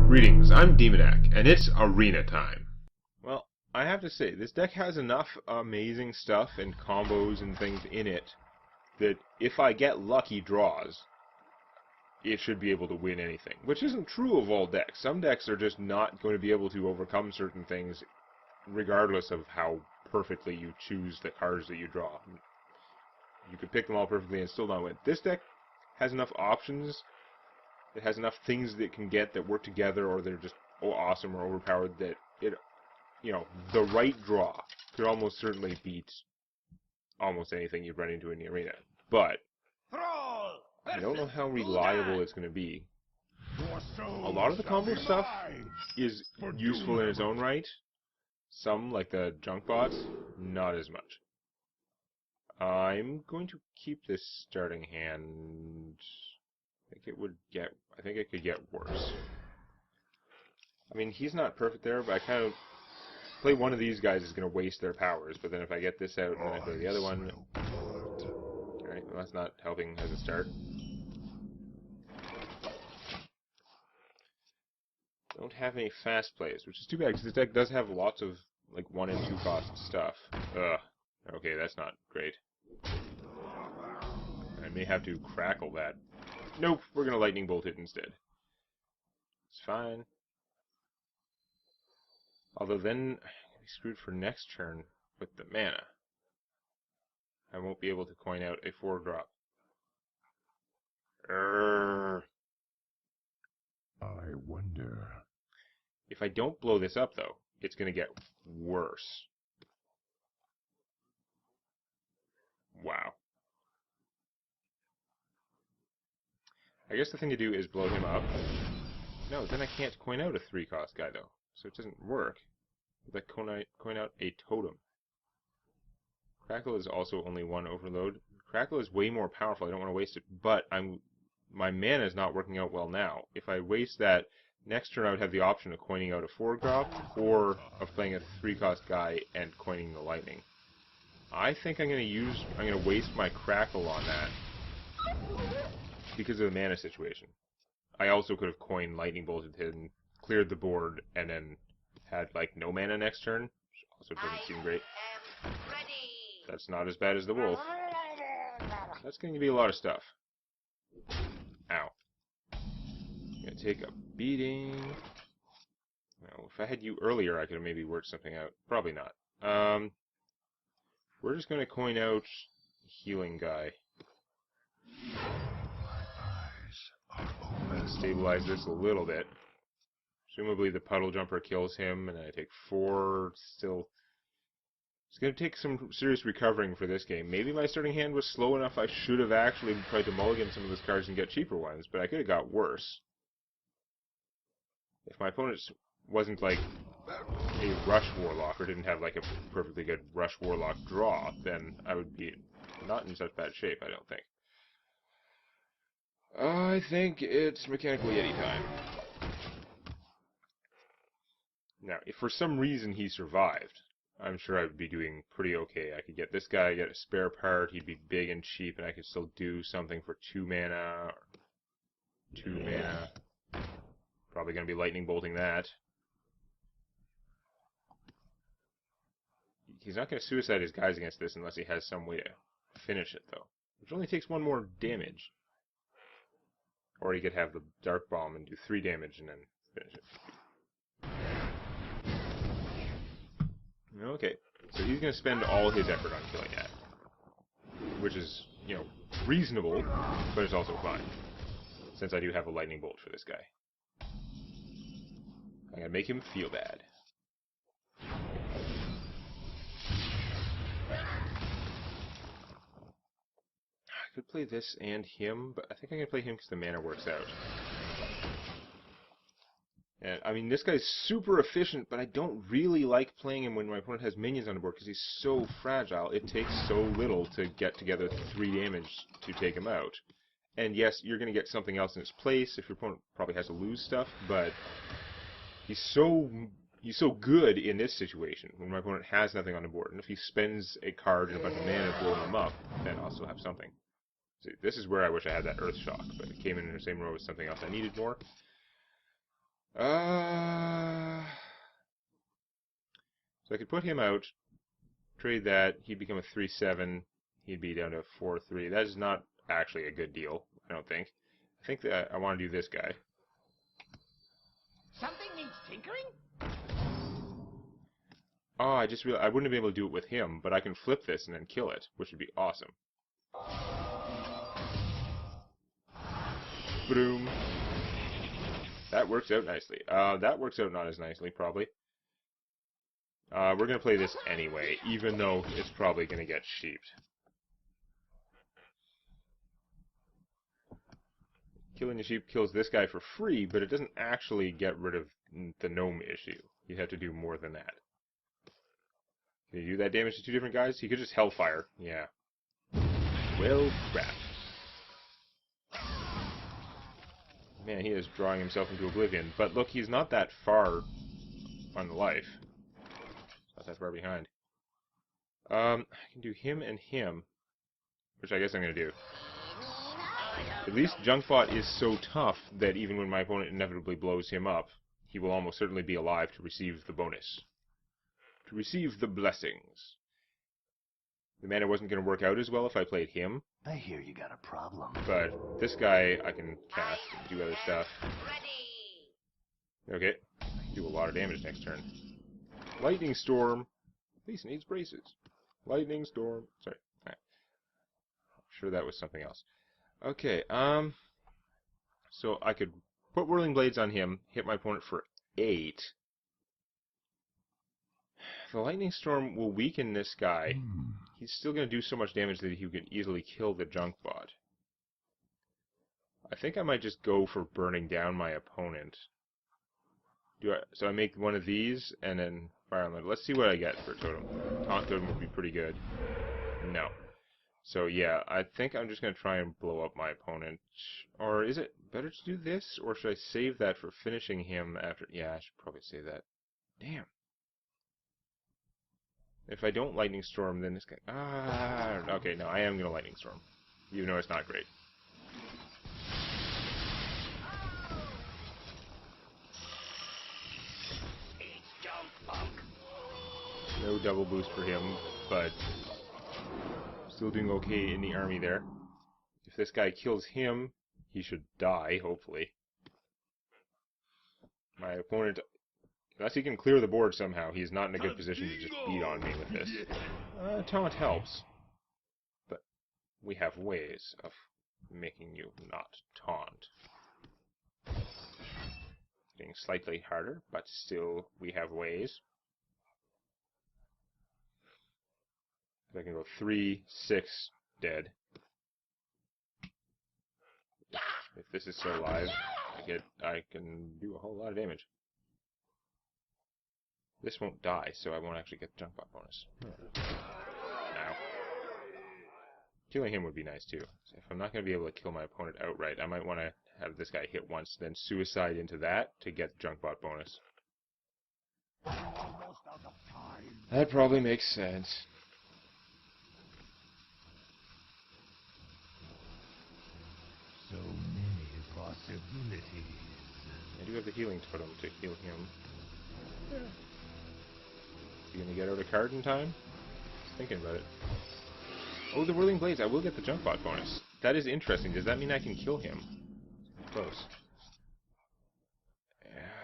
Greetings, I'm Demonac, and it's arena time. Well, I have to say, this deck has enough amazing stuff and combos and things in it that if I get lucky draws, it should be able to win anything. Which isn't true of all decks. Some decks are just not going to be able to overcome certain things regardless of how perfectly you choose the cards that you draw. You could pick them all perfectly and still not win. This deck has enough options. It has enough things that it can get that work together, or they're just awesome or overpowered, that it, the right draw could almost certainly beat almost anything you've run into in the arena. But I don't know how reliable it's going to be. A lot of the combo stuff is useful in its own right. Some, like the junk bots, not as much. I'm going to keep this starting hand. I think it could get worse. I mean, he's not perfect there, but I kind of play one of these guys is going to waste their powers, but then if I get this out and then I play the other one... Alright, well that's not helping as a start. Don't have any fast plays, which is too bad, because this deck does have lots of, like, 1 and 2 cost stuff. Ugh. Okay, that's not great. I may have to crackle that. Nope, we're going to lightning bolt it instead. It's fine. Although then, I'm going to be screwed for next turn with the mana. I won't be able to coin out a 4-drop. I wonder. If I don't blow this up, though, it's going to get worse. Wow. I guess the thing to do is blow him up. No, then I can't coin out a 3-cost guy, though. So it doesn't work. I coin out a totem. Crackle is also only 1 overload. Crackle is way more powerful. I don't want to waste it, but my mana is not working out well now. If I waste that, next turn I would have the option of coining out a 4-drop, or of playing a 3-cost guy and coining the lightning. I think I'm going to waste my Crackle on that because of the mana situation. I also could have coined lightning bolted him, cleared the board, and then had like no mana next turn, which also doesn't seem great. That's not as bad as the wolf. That's going to be a lot of stuff. Ow. I'm going to take a beating. Well, if I had you earlier, I could have maybe worked something out. Probably not. We're just going to coin out healing guy. Stabilize this a little bit. Presumably the puddle jumper kills him, and I take 4 still. It's going to take some serious recovering for this game. Maybe my starting hand was slow enough I should have actually tried to mulligan some of those cards and get cheaper ones, but I could have got worse. If my opponent wasn't like a Rush Warlock, or didn't have like a perfectly good Rush Warlock draw, then I would be not in such bad shape, I don't think. I think it's Mechanical Yeti time. Now, if for some reason he survived, I'm sure I would be doing pretty okay. I could get this guy, get a spare part, he'd be big and cheap, and I could still do something for 2 mana, or 2 mana. Probably going to be lightning bolting that. He's not going to suicide his guys against this unless he has some way to finish it, though. Which only takes 1 more damage. Or he could have the Dark Bomb and do 3 damage and then finish it. Okay, so he's going to spend all his effort on killing that. Which is, reasonable, but it's also fine. Since I do have a lightning bolt for this guy. I'm going to make him feel bad. I could play this and him, but I think I'm going to play him because the mana works out. And, I mean, this guy's super efficient, but I don't really like playing him when my opponent has minions on the board because he's so fragile. It takes so little to get together 3 damage to take him out. And yes, you're going to get something else in its place if your opponent probably has to lose stuff, but he's so good in this situation when my opponent has nothing on the board. And if he spends a card and a bunch of mana blowing him up, then I'll still have something. See, this is where I wish I had that Earth Shock, but it came in the same row as something else I needed more. So I could put him out, trade that, he'd become a 3/7, he'd be down to 4/3. That is not actually a good deal, I don't think. I think that I want to do this guy. Something needs tinkering? Oh, I just realized I wouldn't be able to do it with him, but I can flip this and then kill it, which would be awesome. Boom. That works out nicely. That works out not as nicely, probably. We're going to play this anyway, even though it's probably going to get sheeped. Killing the sheep kills this guy for free, but it doesn't actually get rid of the gnome issue. You have to do more than that. Can you do that damage to two different guys? He could just hellfire. Yeah. Well, crap. Man, he is drawing himself into oblivion. But look, he's not that far on life. Not that far behind. I can do him and him, which I guess I'm going to do. At least Junkbot is so tough that even when my opponent inevitably blows him up, he will almost certainly be alive to receive the bonus. To receive the blessings. The mana wasn't going to work out as well if I played him. I hear you got a problem. But this guy I can cast and do other stuff. Okay. I can do a lot of damage next turn. Lightning Storm. At least needs braces. Lightning Storm. Sorry. Alright. I'm sure that was something else. Okay, so I could put Whirling Blades on him, hit my opponent for 8. The Lightning Storm will weaken this guy. He's still going to do so much damage that he can easily kill the Junkbot. I think I might just go for burning down my opponent. So I make one of these, and then fire on them. Let's see what I get for a totem. Taunt totem would be pretty good. No. So yeah, I think I'm just going to try and blow up my opponent. Or is it better to do this? Or should I save that for finishing him after... Yeah, I should probably save that. Damn. If I don't Lightning Storm, then this guy... okay, no, I am going to Lightning Storm. Even though it's not great. No double boost for him, but... still doing okay in the army there. If this guy kills him, he should die, hopefully. My opponent, unless he can clear the board somehow, he's not in a good position to just beat on me with this. Taunt helps. But we have ways of making you not taunt. Getting slightly harder, but still we have ways. I can go 3, 6, dead. If this is still alive, I can do a whole lot of damage. This won't die, so I won't actually get the Junkbot bonus. Ow. Killing him would be nice too. So if I'm not going to be able to kill my opponent outright, I might want to have this guy hit once, then suicide into that to get the Junkbot bonus. That probably makes sense. So many possibilities. I do have the healing totem to heal him. Yeah. You gonna get out a card in time? Just thinking about it. Oh, the Whirling Blades. I will get the Junkbot bonus. That is interesting. Does that mean I can kill him? Close.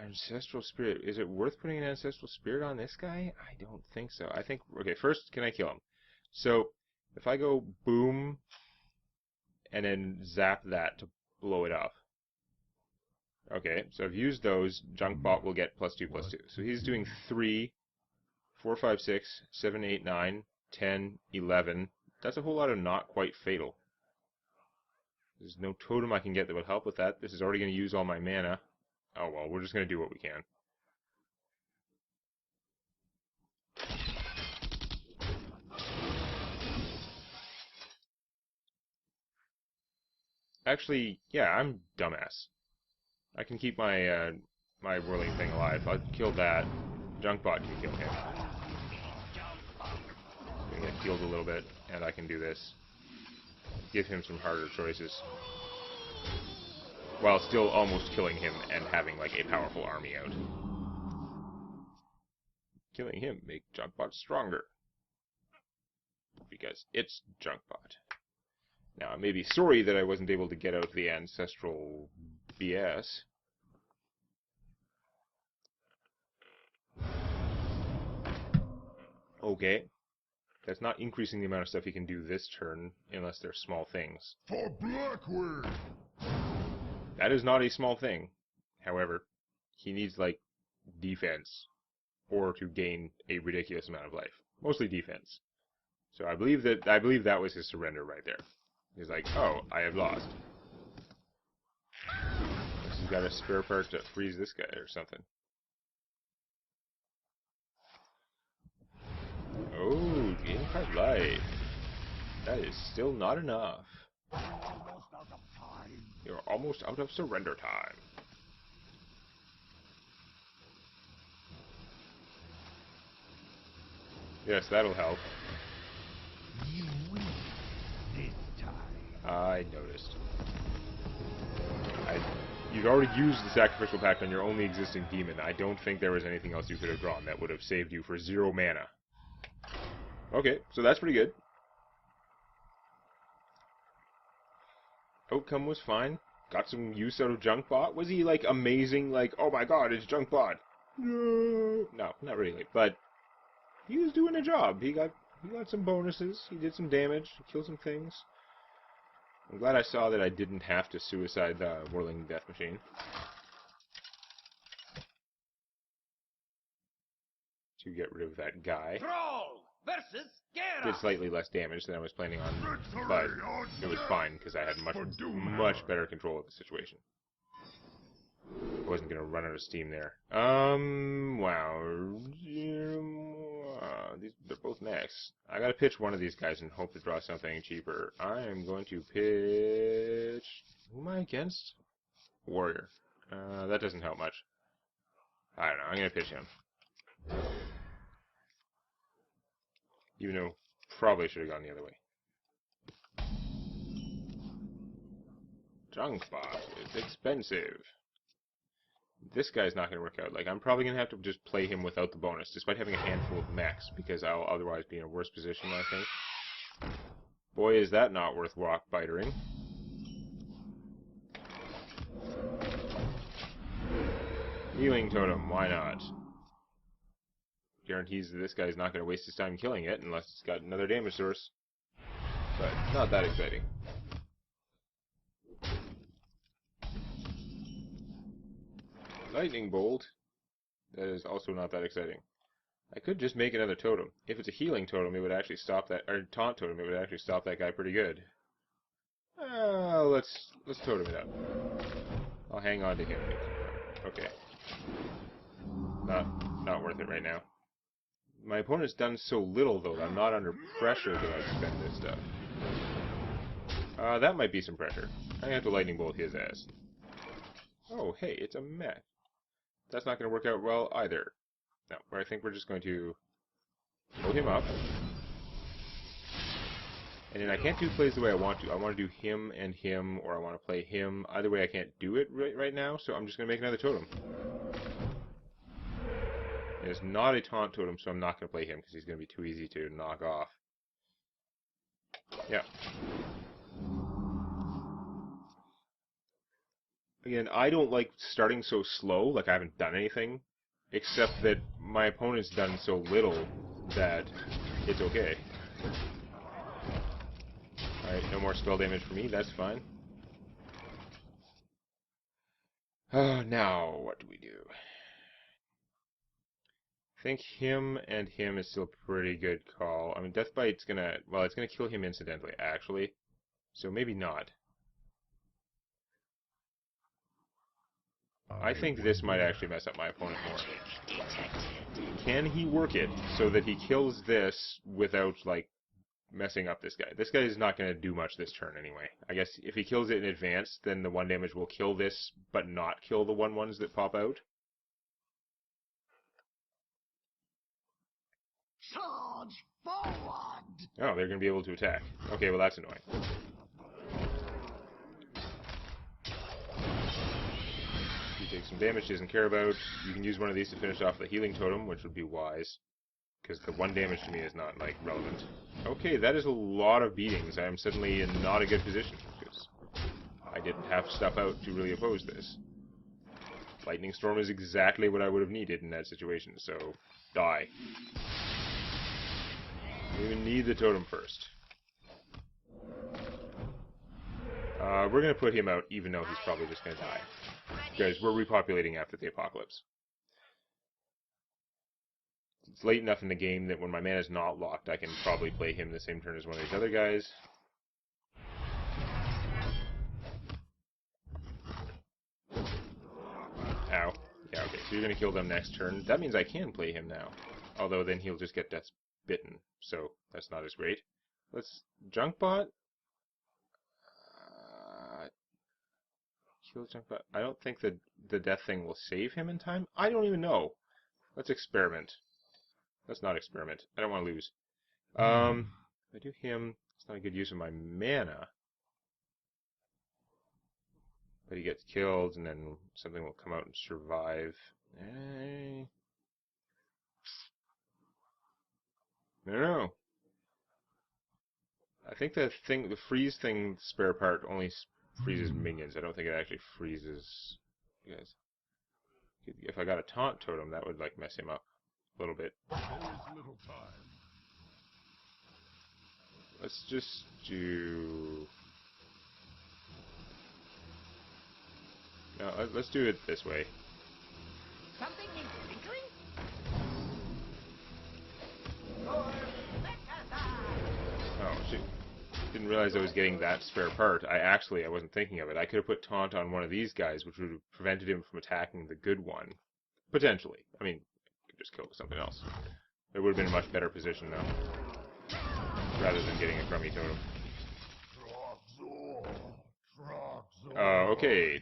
Ancestral Spirit. Is it worth putting an Ancestral Spirit on this guy? I don't think so. I think... Okay, first, can I kill him? So, if I go boom... and then zap that to blow it up. Okay, so I've used those. Junkbot will get +2/+2. So he's doing 3, 4, 5, 6, 7, 8, 9, 10, 11. That's a whole lot of not quite fatal. There's no totem I can get that would help with that. This is already going to use all my mana. Oh well, we're just going to do what we can. Actually, yeah, I'm dumbass. I can keep my my whirling thing alive. I'll kill that. Junkbot can kill him. I'm gonna get healed a little bit, and I can do this. Give him some harder choices. while still almost killing him and having, like, a powerful army out. Killing him make Junkbot stronger. Because it's Junkbot. Now, I may be sorry that I wasn't able to get out the ancestral BS. Okay. That's not increasing the amount of stuff he can do this turn, unless they're small things. For Blackwood! That is not a small thing. However, he needs, like, defense, or to gain a ridiculous amount of life. Mostly defense. So I believe that was his surrender right there. He's like, oh, I have lost. He's got a spare part to freeze this guy or something. Oh, gain 5 life. That is still not enough. You're almost out of surrender time. Yes, that'll help. You win this time. I noticed. You'd already used the Sacrificial Pact on your only existing demon. I don't think there was anything else you could have drawn that would have saved you for 0 mana. Okay, so that's pretty good. Outcome was fine. Got some use out of Junkbot. Was he, like, amazing? Like, oh my god, it's Junkbot. No, not really. But he was doing a job. He got some bonuses. He did some damage. He killed some things. I'm glad I saw that I didn't have to suicide the Whirling Death Machine. To get rid of that guy. Troll versus Gera. Did slightly less damage than I was planning on, but it was fine because I had much better control of the situation. I wasn't going to run out of steam there. Wow. They're both next. I gotta pitch one of these guys and hope to draw something cheaper. I am going to pitch... Who am I against? Warrior. That doesn't help much. I don't know, I'm gonna pitch him. Even though, probably should have gone the other way. Junkbot is expensive. This guy's not going to work out. Like, I'm probably going to have to just play him without the bonus, despite having a handful of mechs, because I'll otherwise be in a worse position, I think. Boy, is that not worth rock-bitering. Healing Totem, why not? Guarantees that this guy's not going to waste his time killing it, unless it's got another damage source. But, not that exciting. Lightning Bolt. That is also not that exciting. I could just make another totem. If it's a healing totem, it would actually stop that, or taunt totem, it would actually stop that guy pretty good. Let's totem it up. I'll hang on to him. Okay. Not worth it right now. My opponent's done so little, though, that I'm not under pressure to like, spend this stuff. That might be some pressure. I'm gonna have to lightning bolt his ass. Oh, hey, it's a mech. That's not going to work out well either. No, I think we're just going to blow him up. And then I can't do plays the way I want to. I want to do him and him, or I want to play him. Either way, I can't do it right now, so I'm just going to make another totem. And it's not a taunt totem, so I'm not going to play him, because he's going to be too easy to knock off. Yeah. Again, I don't like starting so slow, like I haven't done anything, except that my opponent's done so little that it's okay. Alright, no more spell damage for me, that's fine. Now, what do we do? I think him and him is still a pretty good call. I mean, Deathbite's gonna, well, it's gonna kill him incidentally, actually. So maybe not. I think this might actually mess up my opponent more. Can he work it so that he kills this without, like, messing up this guy? This guy is not going to do much this turn anyway. I guess if he kills it in advance, then the 1 damage will kill this, but not kill the 1/1s that pop out. Charge forward! Oh, they're going to be able to attack. Okay, well that's annoying. Take some damage he doesn't care about. You can use one of these to finish off the healing totem, which would be wise. Because the 1 damage to me is not, like, relevant. Okay, that is a lot of beatings. I am suddenly in not a good position, because I didn't have stuff out to really oppose this. Lightning Storm is exactly what I would have needed in that situation, so die. We even need the totem first. We're going to put him out, even though he's probably just going to die. Because we're repopulating after the apocalypse. It's late enough in the game that when my mana is not locked, I can probably play him the same turn as one of these other guys. Ow. Yeah, okay, so you're going to kill them next turn. That means I can play him now. Although then he'll just get death bitten, so that's not as great. Let's... Junkbot? Kill Junkbot. I don't think the death thing will save him in time. I don't even know. Let's experiment. Let's not experiment. I don't want to lose. If I do him, it's not a good use of my mana. But he gets killed, and then something will come out and survive. I don't know. I think the freeze thing, spare part, only freezes minions. I don't think it actually freezes you guys. If I got a taunt totem, that would like mess him up a little bit. There is little time. Let's just do... No, let's do it this way. Something is twinkling? Oh, shoot. Didn't realize I was getting that spare part. I wasn't thinking of it. I could have put taunt on one of these guys, which would have prevented him from attacking the good one. Potentially. I mean, I could just kill something else. It would have been a much better position, though. Rather than getting a crummy totem. Okay.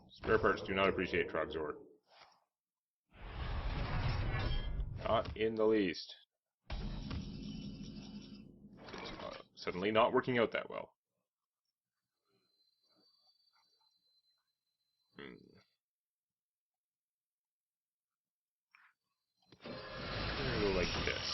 Spare parts do not appreciate Trogzor. Not in the least. It's suddenly not working out that well. I'm gonna go like this.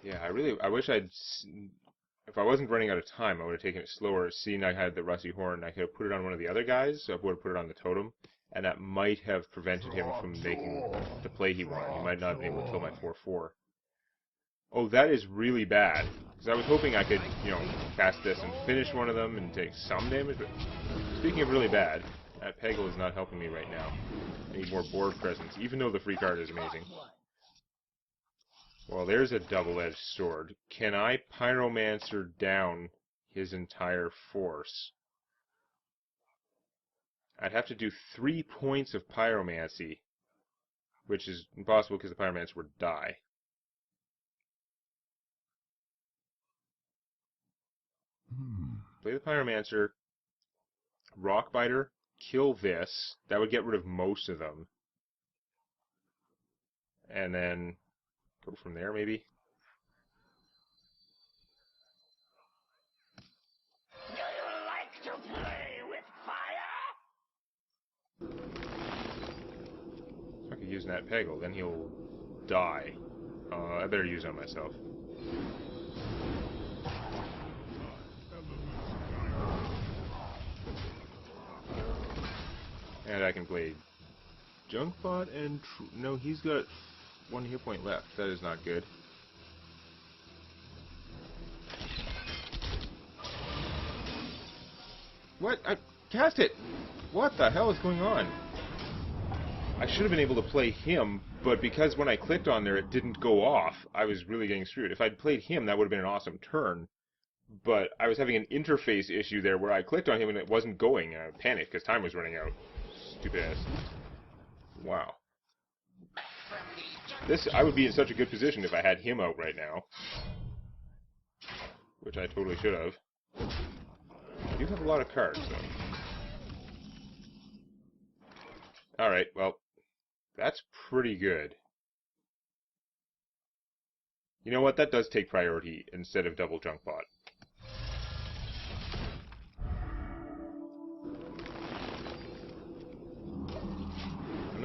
Yeah, I wish if I wasn't running out of time, I would have taken it slower. Seeing I had the Rusty Horn, I could have put it on one of the other guys, so I would have put it on the totem, and that might have prevented him from making the play he wanted. He might not have been able to kill my 4/4. Oh, that is really bad, because I was hoping I could, cast this and finish one of them and take some damage, but speaking of really bad, that Peggle is not helping me right now. I need more board presence, even though the free card is amazing. Well, there's a double-edged sword. Can I Pyromancer down his entire force? I'd have to do 3 points of Pyromancy, which is impossible because the Pyromancer would die. Play the Pyromancer, Rockbiter, kill this. That would get rid of most of them. And then go from there, maybe? Do you like to play with fire? I could use that Peggle, then he'll die. I better use it on myself. And I can play Junkbot and... No, he's got 1 hit point left. That is not good. What? I cast it! What the hell is going on? I should have been able to play him, but because when I clicked on there it didn't go off, I was really getting screwed. If I'd played him, that would have been an awesome turn. But I was having an interface issue there where I clicked on him and it wasn't going, and I panicked because time was running out. Stupid ass. Wow. I would be in such a good position if I had him out right now. Which I totally should have. I do have a lot of cards, though. Alright, well, that's pretty good. You know what? That does take priority instead of double Junkbot.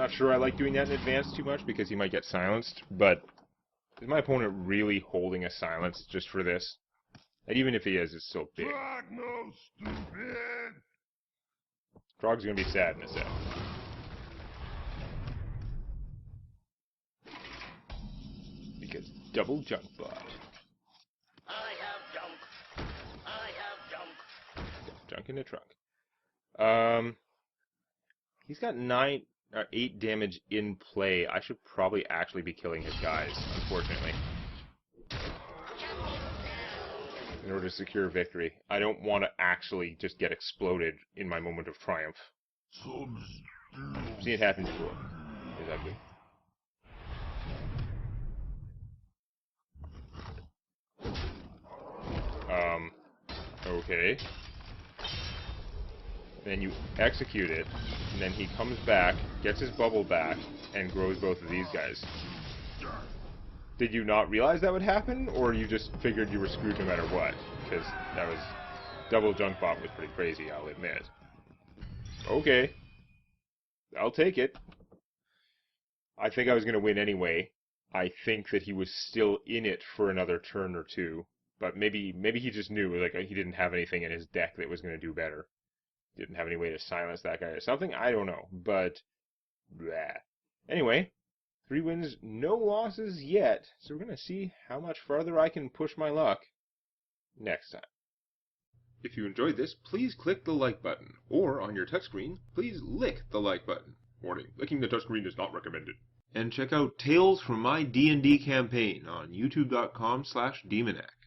not sure I like doing that in advance too much because he might get silenced, but is my opponent really holding a silence just for this? And even if he is, it's still big. Fuck no, stupid! Trog's gonna be sad in a sec. Because double junk bot. I have junk. I have junk. Junk in the trunk. He's got 8 damage in play. I should probably actually be killing his guys, unfortunately, in order to secure victory. I don't want to actually just get exploded in my moment of triumph. I've seen it happen before. Exactly. Okay. Then you execute it, and then he comes back, gets his bubble back, and grows both of these guys. Did you not realize that would happen, or you just figured you were screwed no matter what? Because that was... double junk bot was pretty crazy, I'll admit. Okay. I'll take it. I think I was going to win anyway. I think that he was still in it for another turn or two. But maybe he just knew, like, he didn't have anything in his deck that was going to do better. Didn't have any way to silence that guy or something. I don't know. But, bleh. Anyway, 3 wins, no losses yet. So we're going to see how much farther I can push my luck next time. If you enjoyed this, please click the like button. Or, on your touchscreen, please lick the like button. Warning, licking the touchscreen is not recommended. And check out Tales from My D&D Campaign on youtube.com/demonac.